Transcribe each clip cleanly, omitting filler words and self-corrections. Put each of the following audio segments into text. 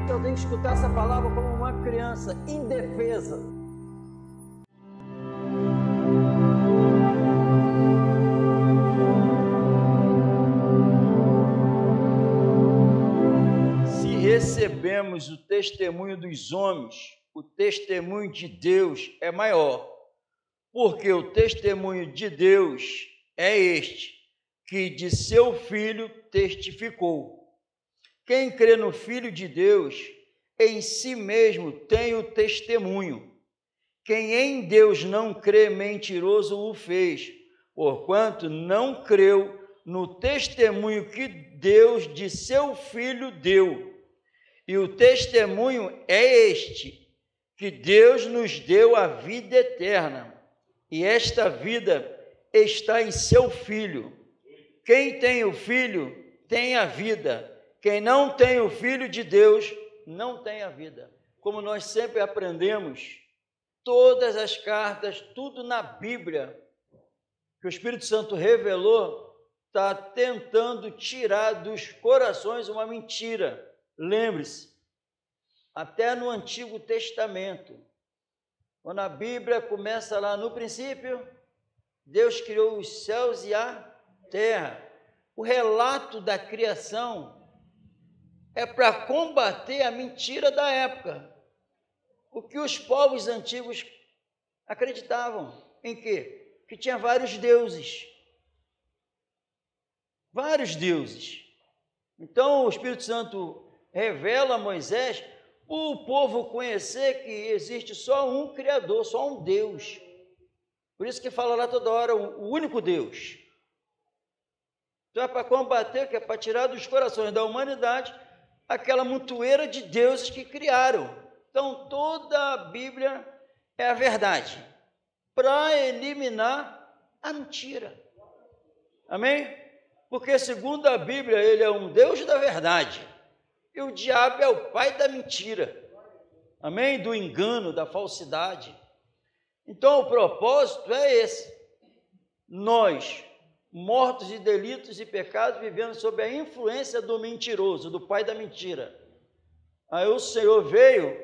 Eu tenho que escutar essa palavra como uma criança indefesa. Se recebemos o testemunho dos homens, o testemunho de Deus é maior, porque o testemunho de Deus é este, que de seu Filho testificou. Quem crê no Filho de Deus, em si mesmo tem o testemunho. Quem em Deus não crê, mentiroso o fez, porquanto não creu no testemunho que Deus de seu Filho deu. E o testemunho é este, que Deus nos deu a vida eterna, e esta vida está em seu Filho. Quem tem o Filho tem a vida. Quem não tem o Filho de Deus não tem a vida. Como nós sempre aprendemos, todas as cartas, tudo na Bíblia que o Espírito Santo revelou, está tentando tirar dos corações uma mentira. Lembre-se, até no Antigo Testamento, quando a Bíblia começa lá no princípio, Deus criou os céus e a terra. O relato da criação é para combater a mentira da época. O que os povos antigos acreditavam em quê? Que tinha vários deuses. Vários deuses. Então o Espírito Santo revela a Moisés o povo conhecer que existe só um Criador, só um Deus. Por isso que fala lá toda hora o único Deus. Então é para combater, que é para tirar dos corações da humanidade aquela montoeira de deuses que criaram. Então, toda a Bíblia é a verdade, para eliminar a mentira. Amém? Porque, segundo a Bíblia, ele é um Deus da verdade, e o diabo é o pai da mentira. Amém? Do engano, da falsidade. Então, o propósito é esse. Nós, mortos de delitos e pecados, vivendo sob a influência do mentiroso, do pai da mentira. Aí o Senhor veio,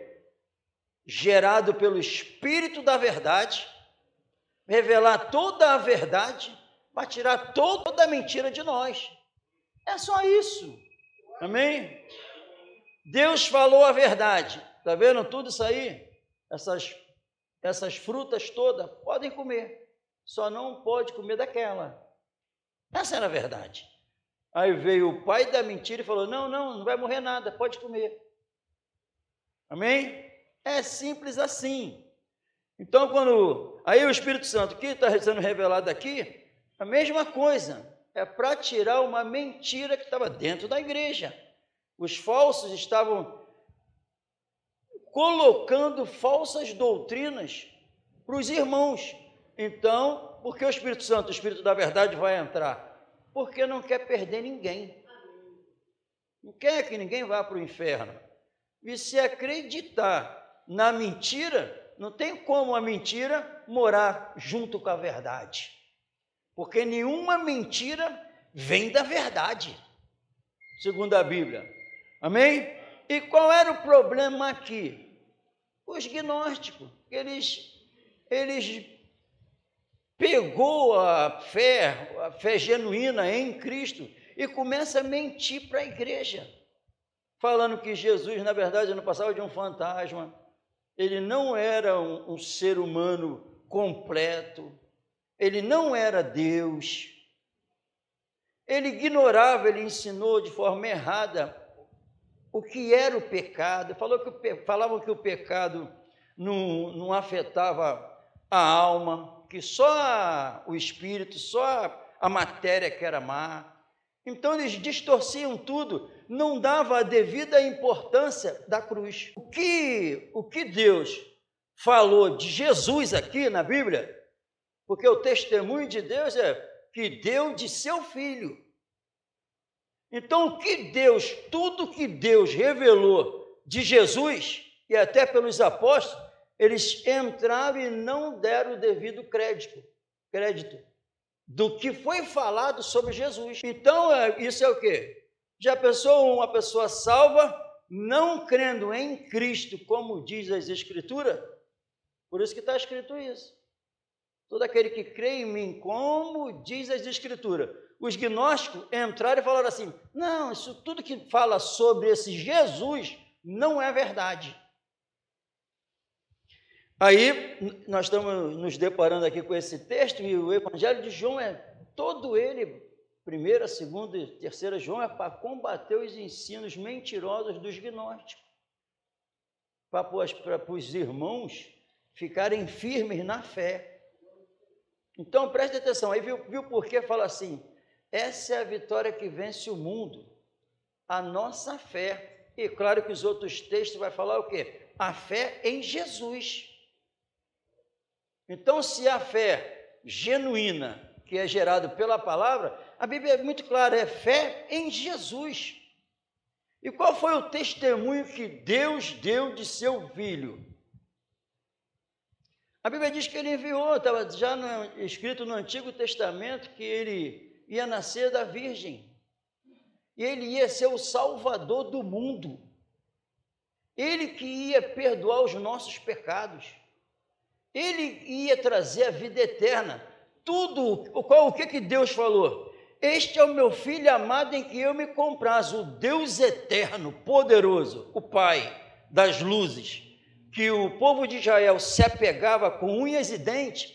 gerado pelo Espírito da verdade, revelar toda a verdade, para tirar toda a mentira de nós. É só isso. Amém? Deus falou a verdade. Está vendo tudo isso aí? Essas frutas todas, podem comer. Só não pode comer daquela. Essa era a verdade. Aí veio o pai da mentira e falou, não vai morrer nada, pode comer. Amém? É simples assim. Então, aí o Espírito Santo, que está sendo revelado aqui, a mesma coisa, é para tirar uma mentira que estava dentro da igreja. Os falsos estavam colocando falsas doutrinas para os irmãos. Então, por que o Espírito Santo, o Espírito da verdade, vai entrar? Porque não quer perder ninguém. Não quer que ninguém vá para o inferno. E se acreditar na mentira, não tem como a mentira morar junto com a verdade. Porque nenhuma mentira vem da verdade, segundo a Bíblia. Amém? E qual era o problema aqui? Os gnósticos, eles pegou a fé genuína em Cristo e começa a mentir para a igreja, falando que Jesus, na verdade, não passava de um fantasma, ele não era um ser humano completo, ele não era Deus, ele ignorava, ele ensinou de forma errada o que era o pecado, falavam que o pecado não afetava a alma, que só o espírito, só a matéria que era má. Então eles distorciam tudo, não dava a devida importância da cruz. O que Deus falou de Jesus aqui na Bíblia, porque o testemunho de Deus é que deu de seu Filho. Então tudo que Deus revelou de Jesus, e até pelos apóstolos, eles entraram e não deram o devido crédito do que foi falado sobre Jesus. Então, isso é o quê? Já pensou uma pessoa salva não crendo em Cristo, como diz as Escrituras, por isso que está escrito isso. Todo aquele que crê em mim, como diz as Escrituras. Os gnósticos entraram e falaram assim, não, isso tudo que fala sobre esse Jesus não é verdade. Aí, nós estamos nos deparando aqui com esse texto, e o Evangelho de João é todo ele, 1ª, 2ª e 3ª João, é para combater os ensinos mentirosos dos gnósticos, para os irmãos ficarem firmes na fé. Então, preste atenção, aí viu por que fala assim, essa é a vitória que vence o mundo, a nossa fé. E claro que os outros textos vai falar o quê? A fé em Jesus. Então, se a fé genuína, que é gerada pela palavra, a Bíblia é muito clara, é fé em Jesus. E qual foi o testemunho que Deus deu de seu Filho? A Bíblia diz que ele enviou, estava já escrito no Antigo Testamento, que ele ia nascer da Virgem. E ele ia ser o Salvador do mundo. Ele que ia perdoar os nossos pecados. Ele ia trazer a vida eterna. Tudo, o que Deus falou? Este é o meu Filho amado em que eu me comprazo, o Deus eterno, poderoso, o Pai das luzes, que o povo de Israel se apegava com unhas e dentes,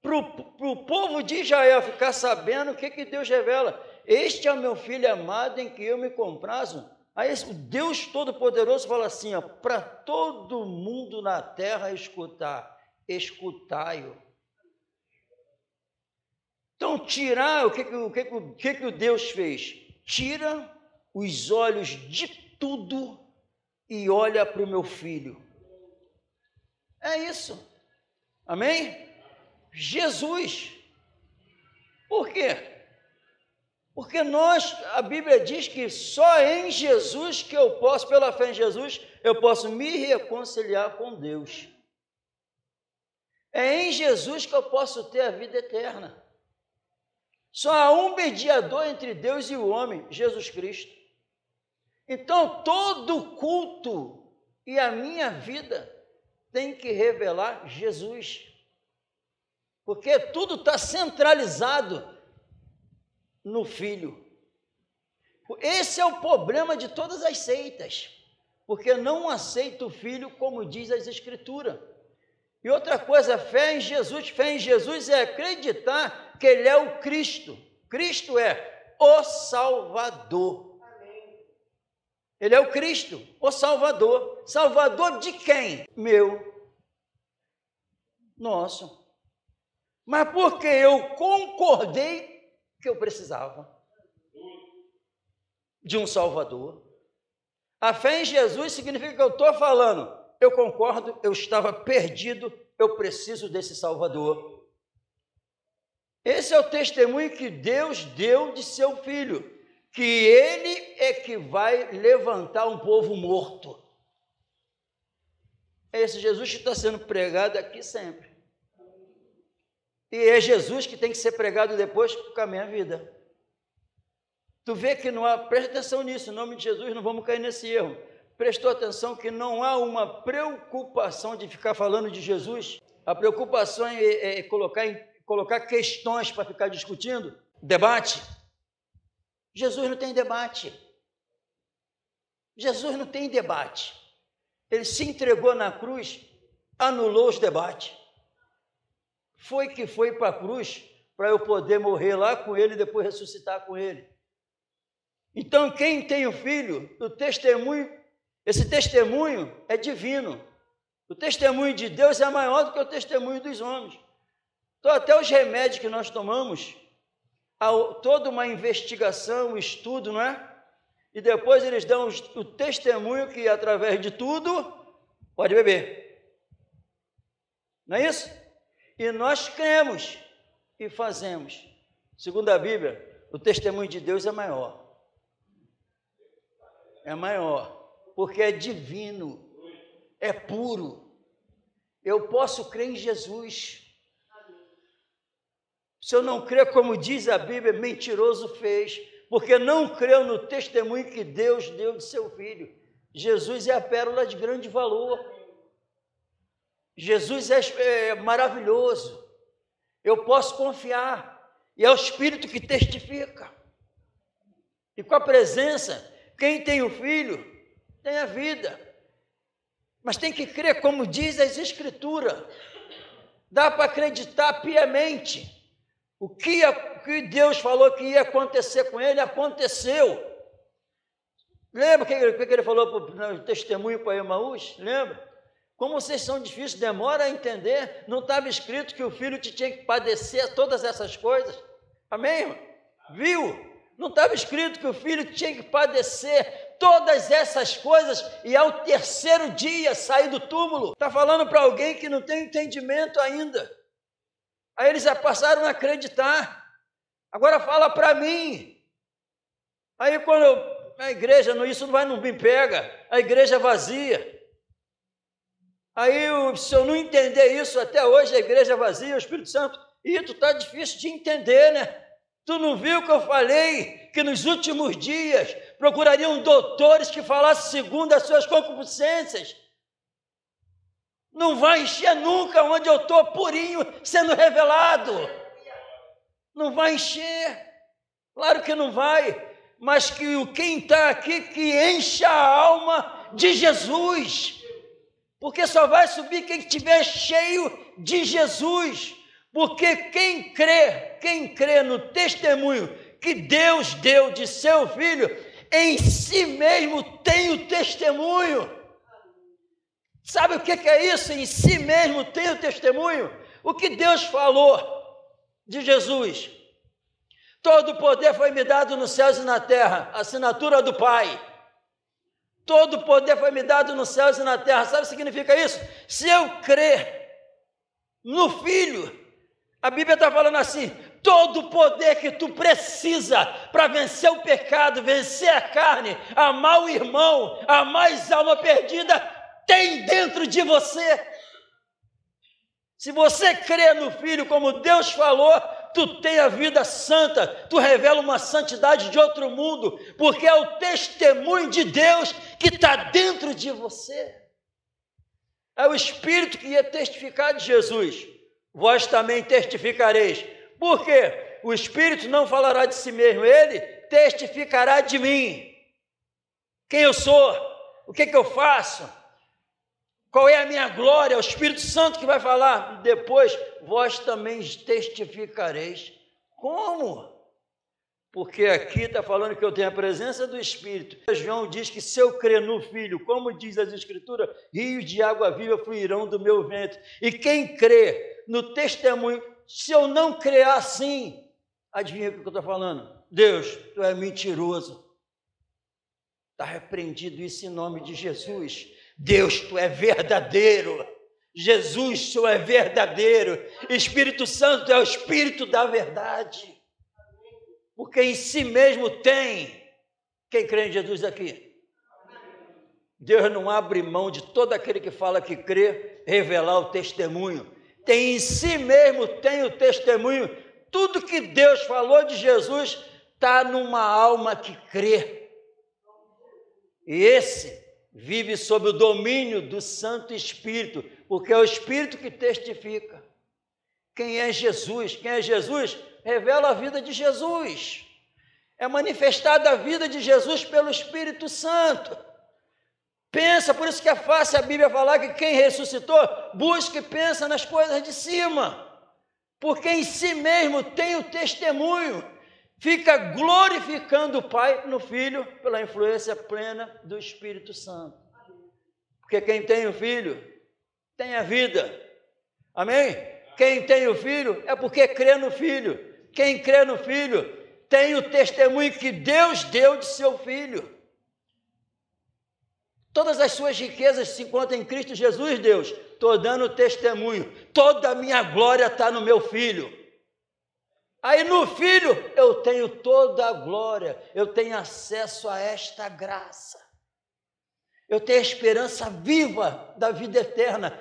para o povo de Israel ficar sabendo o que Deus revela. Este é o meu Filho amado em que eu me comprazo. Aí o Deus Todo-Poderoso fala assim, para todo mundo na terra escutar, escutai-o. Então, tirar, o que o Deus fez? Tira os olhos de tudo e olha para o meu filho. É isso. Amém? Jesus. Por quê? Porque a Bíblia diz que só em Jesus que eu posso, pela fé em Jesus, eu posso me reconciliar com Deus. É em Jesus que eu posso ter a vida eterna. Só há um mediador entre Deus e o homem, Jesus Cristo. Então, todo culto e a minha vida tem que revelar Jesus. Porque tudo está centralizado no Filho. Esse é o problema de todas as seitas, porque não aceita o Filho como diz as Escrituras. E outra coisa, fé em Jesus é acreditar que Ele é o Cristo. Cristo é o Salvador. Ele é o Cristo, o Salvador. Salvador de quem? Meu. Nosso. Mas porque eu concordei que eu precisava de um Salvador. A fé em Jesus significa que eu estou falando, eu concordo, eu estava perdido, eu preciso desse Salvador. Esse é o testemunho que Deus deu de seu Filho, que Ele é que vai levantar um povo morto. É esse Jesus que está sendo pregado aqui sempre. E é Jesus que tem que ser pregado depois com a minha vida. Tu vê que não há, presta atenção nisso, em nome de Jesus, não vamos cair nesse erro. Prestou atenção que não há uma preocupação de ficar falando de Jesus? A preocupação é colocar questões para ficar discutindo? Debate? Jesus não tem debate. Jesus não tem debate. Ele se entregou na cruz, anulou os debates. Foi para a cruz para eu poder morrer lá com ele e depois ressuscitar com ele. Então, quem tem o Filho, esse testemunho é divino. O testemunho de Deus é maior do que o testemunho dos homens. Então, até os remédios que nós tomamos, há toda uma investigação, um estudo, não é? E depois eles dão o testemunho que, através de tudo, pode beber. Não é isso? E nós cremos e fazemos. Segundo a Bíblia, o testemunho de Deus é maior. É maior, porque é divino, é puro. Eu posso crer em Jesus. Se eu não crer como diz a Bíblia, mentiroso fez, porque não creu no testemunho que Deus deu de seu Filho. Jesus é a pérola de grande valor. Jesus é maravilhoso. Eu posso confiar. E é o Espírito que testifica. E com a presença, quem tem o Filho, tem a vida. Mas tem que crer, como diz as Escrituras. Dá para acreditar piamente. O que Deus falou que ia acontecer com ele, aconteceu. Lembra o que ele falou no testemunho para Emaús? Lembra? Como vocês são difíceis, demora a entender. Não estava escrito que o filho te tinha que padecer todas essas coisas? Amém, irmão? Viu? Não estava escrito que o filho tinha que padecer todas essas coisas e ao terceiro dia sair do túmulo? Está falando para alguém que não tem entendimento ainda. Aí eles já passaram a acreditar. Agora fala para mim. Aí quando a igreja, isso não me pega, a igreja é vazia. Aí se eu não entender isso, até hoje a igreja é vazia, o Espírito Santo, tu está difícil de entender, né? Tu não viu que eu falei que nos últimos dias procurariam doutores que falassem segundo as suas concupiscências? Não vai encher nunca onde eu estou purinho sendo revelado. Não vai encher. Claro que não vai. Mas que quem está aqui que encha a alma de Jesus. Porque só vai subir quem estiver cheio de Jesus. Porque quem crê no testemunho que Deus deu de seu Filho, em si mesmo tem o testemunho. Sabe o que é isso? Em si mesmo tem o testemunho. O que Deus falou de Jesus? Todo o poder foi me dado nos céus e na terra, assinatura do Pai. Todo o poder foi me dado nos céus e na terra. Sabe o que significa isso? Se eu crer no Filho, a Bíblia está falando assim, todo o poder que tu precisa para vencer o pecado, vencer a carne, amar o irmão, amar a alma perdida, tem dentro de você. Se você crê no Filho como Deus falou, tu tem a vida santa, tu revela uma santidade de outro mundo, porque é o testemunho de Deus que está dentro de você. É o Espírito que ia testificar de Jesus. Vós também testificareis. Por quê? O Espírito não falará de si mesmo, ele testificará de mim. Quem eu sou, o que eu faço, qual é a minha glória, é o Espírito Santo que vai falar. Depois, vós também testificareis. Como? Porque aqui está falando que eu tenho a presença do Espírito. João diz que se eu crer no Filho, como diz as Escrituras, rios de água viva fluirão do meu ventre. E quem crê no testemunho, se eu não crer assim, adivinha o que eu estou falando? Deus, tu é mentiroso. Está repreendido isso em nome de Jesus. Deus, tu é verdadeiro. Jesus, tu é verdadeiro. Espírito Santo é o Espírito da verdade. Porque em si mesmo tem. Quem crê em Jesus aqui? Deus não abre mão de todo aquele que fala que crê, revelar o testemunho. Tem em si mesmo, tem o testemunho. Tudo que Deus falou de Jesus está numa alma que crê. E esse vive sob o domínio do Santo Espírito, porque é o Espírito que testifica. Quem é Jesus? Quem é Jesus? Revela a vida de Jesus. É manifestada a vida de Jesus pelo Espírito Santo. Pensa, por isso que é fácil a Bíblia falar que quem ressuscitou, busca e pensa nas coisas de cima. Porque em si mesmo tem o testemunho. Fica glorificando o Pai no Filho pela influência plena do Espírito Santo. Porque quem tem o Filho tem a vida. Amém? Quem tem o Filho é porque crê no Filho. Quem crê no Filho tem o testemunho que Deus deu de seu Filho. Todas as suas riquezas se encontram em Cristo Jesus, Deus. Estou dando testemunho. Toda a minha glória está no meu Filho. Aí no Filho eu tenho toda a glória, eu tenho acesso a esta graça, eu tenho a esperança viva da vida eterna.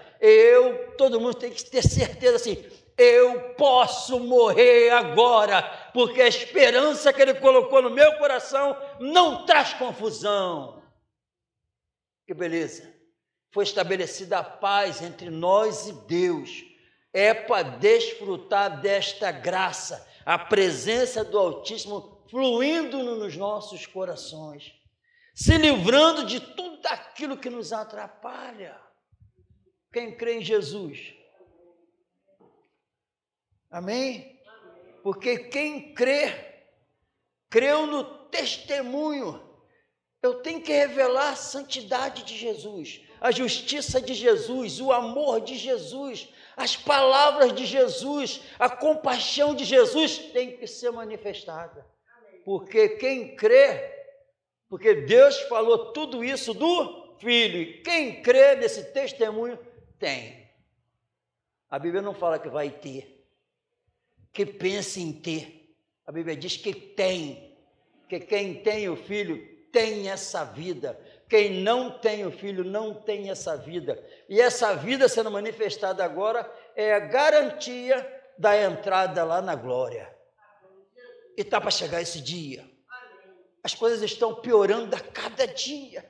Todo mundo tem que ter certeza assim, eu posso morrer agora, porque a esperança que Ele colocou no meu coração não traz confusão. Que beleza! Foi estabelecida a paz entre nós e Deus. É para desfrutar desta graça, a presença do Altíssimo fluindo nos nossos corações, se livrando de tudo aquilo que nos atrapalha. Quem crê em Jesus? Amém? Porque quem creu no testemunho. Eu tenho que revelar a santidade de Jesus, a justiça de Jesus, o amor de Jesus, as palavras de Jesus, a compaixão de Jesus tem que ser manifestada. Porque quem crê, porque Deus falou tudo isso do Filho, e quem crê nesse testemunho tem. A Bíblia não fala que vai ter, que pensa em ter. A Bíblia diz que tem, que quem tem o Filho tem essa vida. Quem não tem o Filho não tem essa vida. E essa vida sendo manifestada agora é a garantia da entrada lá na glória. E está para chegar esse dia. As coisas estão piorando a cada dia.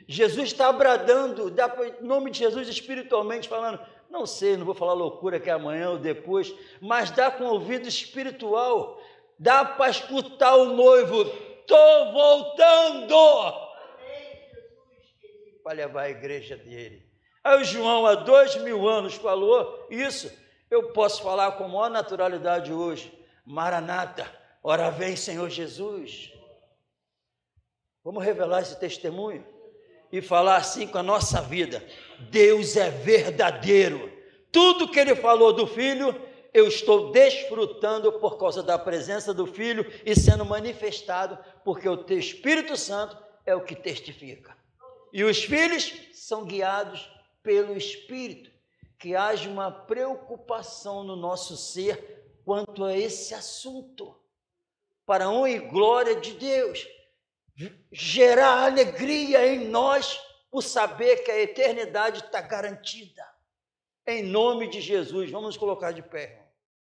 Jesus está bradando, dá para, em nome de Jesus, espiritualmente falando, não sei, não vou falar loucura que é amanhã ou depois, mas dá com ouvido espiritual, dá para escutar o noivo, estou voltando para levar a igreja dele. Aí o João, há 2000 anos, falou isso, eu posso falar com a maior naturalidade hoje, Maranata, ora vem Senhor Jesus. Vamos revelar esse testemunho e falar assim com a nossa vida, Deus é verdadeiro, tudo que Ele falou do Filho, eu estou desfrutando por causa da presença do Filho e sendo manifestado, porque o teu Espírito Santo é o que testifica. E os filhos são guiados pelo Espírito, que haja uma preocupação no nosso ser quanto a esse assunto, para a honra e glória de Deus, gerar alegria em nós por saber que a eternidade está garantida. Em nome de Jesus, vamos nos colocar de pé.